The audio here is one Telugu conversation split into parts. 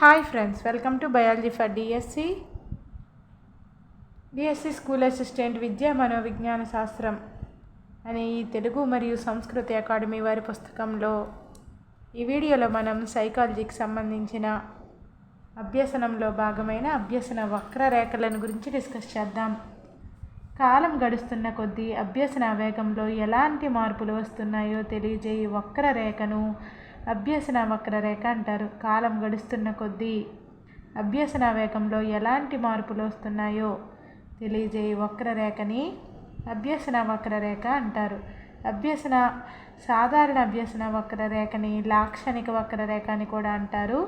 Hi friends, welcome to biology for DSC school assistant విద్యా మనోవిజ్ఞాన శాస్త్రం అనే ఈ తెలుగు మరియు సంస్కృతి అకాడమీ వారి పుస్తకంలో ఈ వీడియోలో మనం సైకాలజీకి సంబంధించిన అభ్యసనంలో భాగమైన అభ్యసన వక్రరేఖలను గురించి డిస్కస్ చేద్దాం. కాలం గడుస్తున్న కొద్దీ అభ్యసన వేగంలో ఎలాంటి మార్పులు వస్తున్నాయో తెలియజేయి వక్రరేఖను అభ్యసన వక్రరేఖ అంటారు. కాలం గడుస్తున్న కొద్దీ అభ్యసన వేగంలో ఎలాంటి మార్పులు వస్తున్నాయో తెలియజేయి వక్రరేఖని అభ్యసన వక్రరేఖ అంటారు. సాధారణ అభ్యసన వక్రరేఖని లాక్షణిక వక్రరేఖ అని కూడా అంటారు.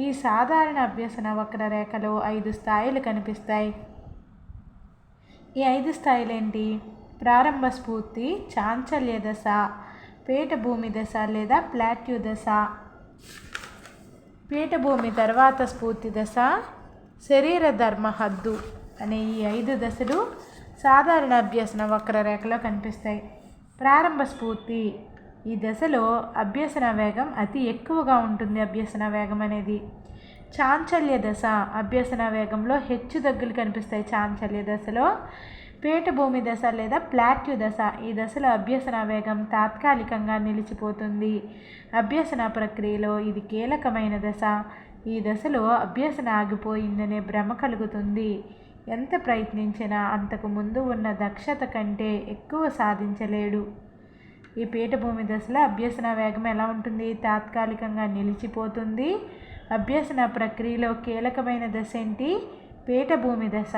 ఈ సాధారణ అభ్యసన వక్రరేఖలో 5 స్థాయిలు కనిపిస్తాయి. ఈ 5 స్థాయిలు ఏంటి? ప్రారంభ స్ఫూర్తి, చాంచల్య దశ, పీఠభూమి దశ లేదా ప్లాట్యూ దశ, పీఠభూమి తర్వాత స్ఫూర్తి దశ, శరీర ధర్మ హద్దు అనే ఈ 5 దశలు సాధారణ అభ్యసన వక్రరేఖలో కనిపిస్తాయి. ప్రారంభ స్ఫూర్తి, ఈ దశలో అభ్యసన వేగం అతి ఎక్కువగా ఉంటుంది. అభ్యసన వేగం అనేది చాంచల్య దశ, అభ్యసన వేగంలో హెచ్చుతగ్గులు కనిపిస్తాయి. చాంచల్య దశలో పీఠభూమి దశ లేదా ప్లాట్యూ దశ, ఈ దశలో అభ్యసన వేగం తాత్కాలికంగా నిలిచిపోతుంది. అభ్యసన ప్రక్రియలో ఇది కీలకమైన దశ. ఈ దశలో అభ్యసన ఆగిపోయిందనే భ్రమ కలుగుతుంది. ఎంత ప్రయత్నించినా అంతకు ముందు ఉన్న దక్షత కంటే ఎక్కువ సాధించలేడు. ఈ పీఠభూమి దశలో అభ్యసన వేగం ఎలా ఉంటుంది? తాత్కాలికంగా నిలిచిపోతుంది. అభ్యసన ప్రక్రియలో కీలకమైన దశ ఏంటి? పీఠభూమి దశ.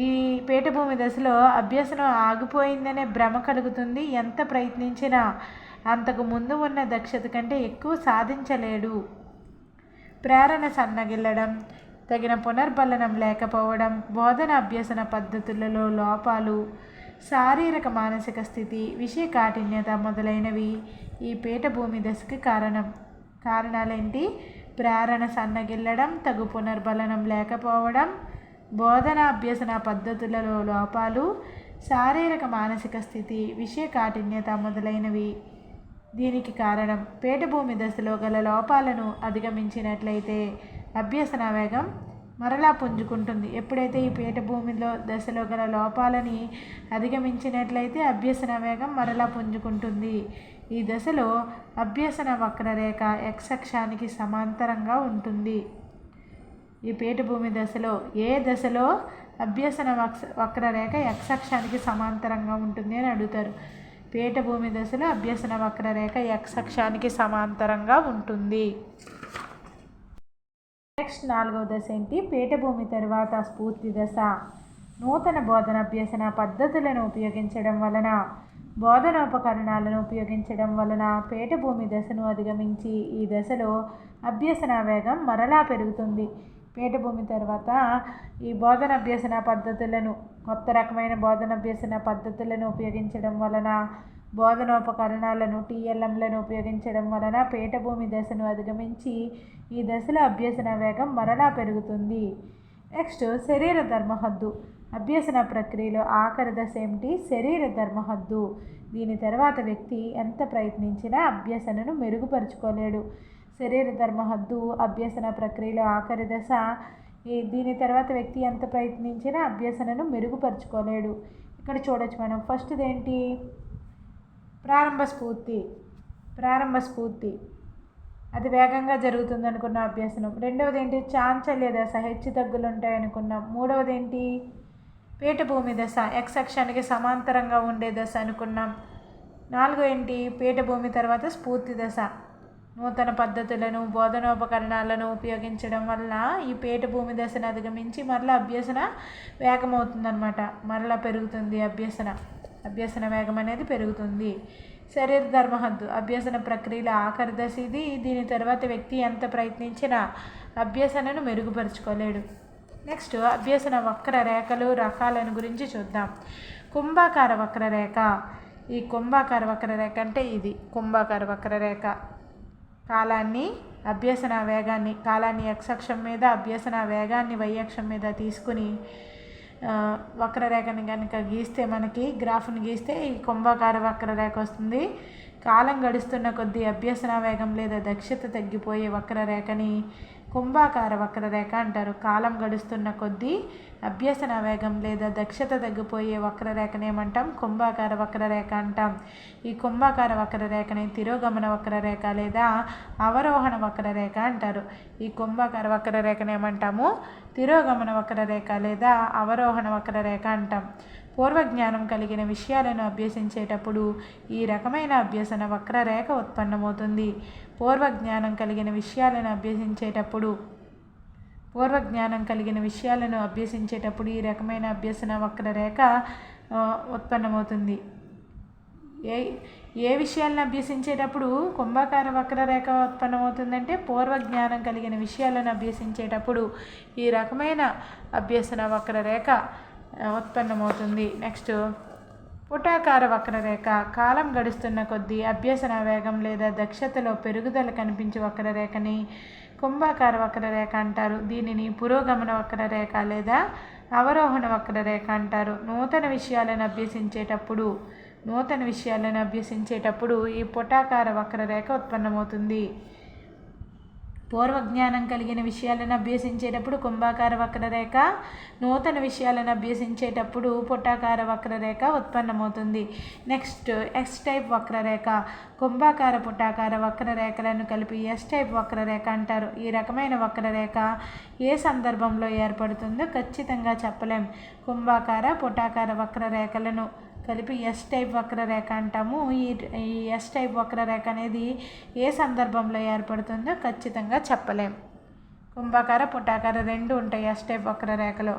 ఈ పీఠభూమి దశలో అభ్యసనం ఆగిపోయిందనే భ్రమ కలుగుతుంది. ఎంత ప్రయత్నించినా అంతకు ముందు ఉన్న దక్షత కంటే ఎక్కువ సాధించలేడు. ప్రేరణ సన్నగిల్లడం, తగిన పునర్బలనం లేకపోవడం, బోధన అభ్యసన పద్ధతులలో లోపాలు, శారీరక మానసిక స్థితి, విషయ కాఠిన్యత మొదలైనవి ఈ పీఠభూమి దశకి కారణాలేంటి? ప్రేరణ సన్నగిల్లడం, తగు పునర్బలనం లేకపోవడం, బోధన అభ్యసన పద్ధతులలో లోపాలు, శారీరక మానసిక స్థితి, విషయ కాఠిన్యత మొదలైనవి దీనికి కారణం. పీఠభూమి దశలో గల లోపాలను అధిగమించినట్లయితే అభ్యసన వేగం మరలా పుంజుకుంటుంది. ఎప్పుడైతే ఈ పీఠభూమిలో దశలో గల లోపాలని అధిగమించినట్లయితే అభ్యసన వేగం మరలా పుంజుకుంటుంది. ఈ దశలో అభ్యసన వక్రరేఖ x అక్షానికి సమాంతరంగా ఉంటుంది. ఈ పీఠభూమి దశలో ఏ దశలో అభ్యసన వక్రరేఖ x అక్షానికి సమాంతరంగా ఉంటుంది అని అడుగుతారు. పీఠభూమి దశలో అభ్యసన వక్రరేఖ x అక్షానికి సమాంతరంగా ఉంటుంది. నెక్స్ట్ 4వ దశ ఏంటి? పీఠభూమి తర్వాత స్ఫూర్తి దశ. నూతన బోధన అభ్యసన పద్ధతులను ఉపయోగించడం వలన, బోధనోపకరణాలను ఉపయోగించడం వలన పీఠభూమి దశను అధిగమించి ఈ దశలో అభ్యసన వేగం మరలా పెరుగుతుంది. పీఠభూమి తర్వాత ఈ బోధన అభ్యసన పద్ధతులను, కొత్త రకమైన బోధన అభ్యసన పద్ధతులను ఉపయోగించడం వలన, బోధనోపకరణాలను TLMలను ఉపయోగించడం వలన పీఠభూమి దశను అధిగమించి ఈ దశలో అభ్యసన వేగం మరలా పెరుగుతుంది. నెక్స్ట్ శరీర ధర్మహద్దు. అభ్యసన ప్రక్రియలో ఆఖరి దశ ఏమిటి? శరీర ధర్మహద్దు. దీని తర్వాత వ్యక్తి ఎంత ప్రయత్నించినా అభ్యసనను మెరుగుపరుచుకోలేడు. శరీర ధర్మహద్దు అభ్యసన ప్రక్రియలో ఆఖరి దశ. దీని తర్వాత వ్యక్తి ఎంత ప్రయత్నించినా అభ్యసనను మెరుగుపరుచుకోలేడు. ఇక్కడ చూడొచ్చు మనం. ఫస్ట్ది ఏంటి? ప్రారంభ స్ఫూర్తి, అది వేగంగా జరుగుతుంది అనుకున్న అభ్యసనం. రెండవది ఏంటి? చాంచల్య దశ, హెచ్చు తగ్గులు ఉంటాయి అనుకున్నాం. మూడవది ఏంటి? పీఠభూమి దశ, x అక్షానికి సమాంతరంగా ఉండే దశ అనుకున్నాం. 4 ఏంటి? పీఠభూమి తర్వాత స్ఫూర్తి దశ. నూతన పద్ధతులను, బోధనోపకరణాలను ఉపయోగించడం వల్ల ఈ పీఠభూమి దశను అధిగమించి మరలా అభ్యసన వేగం అవుతుందన్నమాట. మరలా పెరుగుతుంది అభ్యసన వేగం అనేది పెరుగుతుంది. శరీర ధర్మహద్దు అభ్యసన ప్రక్రియలో ఆఖరి దశ ఇది. దీని తర్వాత వ్యక్తి ఎంత ప్రయత్నించినా అభ్యసనను మెరుగుపరుచుకోలేడు. నెక్స్ట్ అభ్యసన వక్రరేఖలు రకాలను గురించి చూద్దాం. కుంభాకార వక్రరేఖ. ఈ కుంభాకార వక్రరేఖ అంటే ఇది కుంభాకార వక్రరేఖ. అభ్యసన వేగాన్ని, కాలాన్ని x అక్షం మీద, అభ్యసన వేగాన్ని y అక్షం మీద తీసుకుని వక్రరేఖని కనుక గీస్తే, మనకి గ్రాఫ్ని గీస్తే ఈ కుంభాకార వక్రరేఖ వస్తుంది. కాలం గడుస్తున్న కొద్దీ అభ్యసన వేగం లేదా దక్షత తగ్గిపోయే వక్రరేఖని కుంభాకార వక్రరేఖ అంటారు. కాలం గడుస్తున్న కొద్దీ అభ్యసన వేగం లేదా దక్షత తగ్గిపోయే వక్రరేఖని ఏమంటాం? కుంభాకార వక్రరేఖ అంటాం. ఈ కుంభాకార వక్రరేఖని తిరోగమన వక్రరేఖ లేదా అవరోహణ వక్రరేఖ అంటారు. ఈ కుంభాకార వక్రరేఖని ఏమంటాము? తిరోగమన వక్రరేఖ లేదా అవరోహణ వక్రరేఖ అంటాం. పూర్వజ్ఞానం కలిగిన విషయాలను అభ్యసించేటప్పుడు ఈ రకమైన అభ్యసన వక్రరేఖ ఉత్పన్నమవుతుంది. పూర్వజ్ఞానం కలిగిన విషయాలను అభ్యసించేటప్పుడు ఈ రకమైన అభ్యసన వక్రరేఖ ఉత్పన్నమవుతుంది. ఏ విషయాలను అభ్యసించేటప్పుడు కుంభాకార వక్రరేఖ ఉత్పన్నమవుతుందంటే పూర్వజ్ఞానం కలిగిన విషయాలను అభ్యసించేటప్పుడు ఈ రకమైన అభ్యసన వక్రరేఖ ఉత్పన్నమవుతుంది. నెక్స్ట్ పుటాకార వక్రరేఖ. కాలం గడుస్తున్న కొద్దీ అభ్యసన వేగం లేదా దక్షతలో పెరుగుదల కనిపించే వక్రరేఖని కుంభాకార వక్రరేఖ అంటారు. దీనిని పురోగమన వక్రరేఖ లేదా అవరోహణ వక్రరేఖ అంటారు. నూతన విషయాలను అభ్యసించేటప్పుడు ఈ పుటాకార వక్రరేఖ ఉత్పన్నమవుతుంది. పూర్వజ్ఞానం కలిగిన విషయాలను అభ్యసించేటప్పుడు కుంభాకార వక్రరేఖ, నూతన విషయాలను అభ్యసించేటప్పుడు పుటాకార వక్రరేఖ ఉత్పన్నమవుతుంది. నెక్స్ట్ ఎస్ టైప్ వక్రరేఖ. కుంభాకార పుటాకార వక్రరేఖలను కలిపి ఎస్ టైప్ వక్రరేఖ అంటారు. ఈ రకమైన వక్రరేఖ ఏ సందర్భంలో ఏర్పడుతుందో ఖచ్చితంగా చెప్పలేం. కుంభాకార పుటాకార వక్రరేఖలను కలిపి ఎస్ టైప్ వక్రరేఖ అంటాము. ఈ ఎస్ టైప్ వక్రరేఖ అనేది ఏ సందర్భంలో ఏర్పడుతుందో ఖచ్చితంగా చెప్పలేం. కుంభాకార పుటాకార రెండు ఉంటాయి ఎస్ టైప్ వక్రరేఖలో.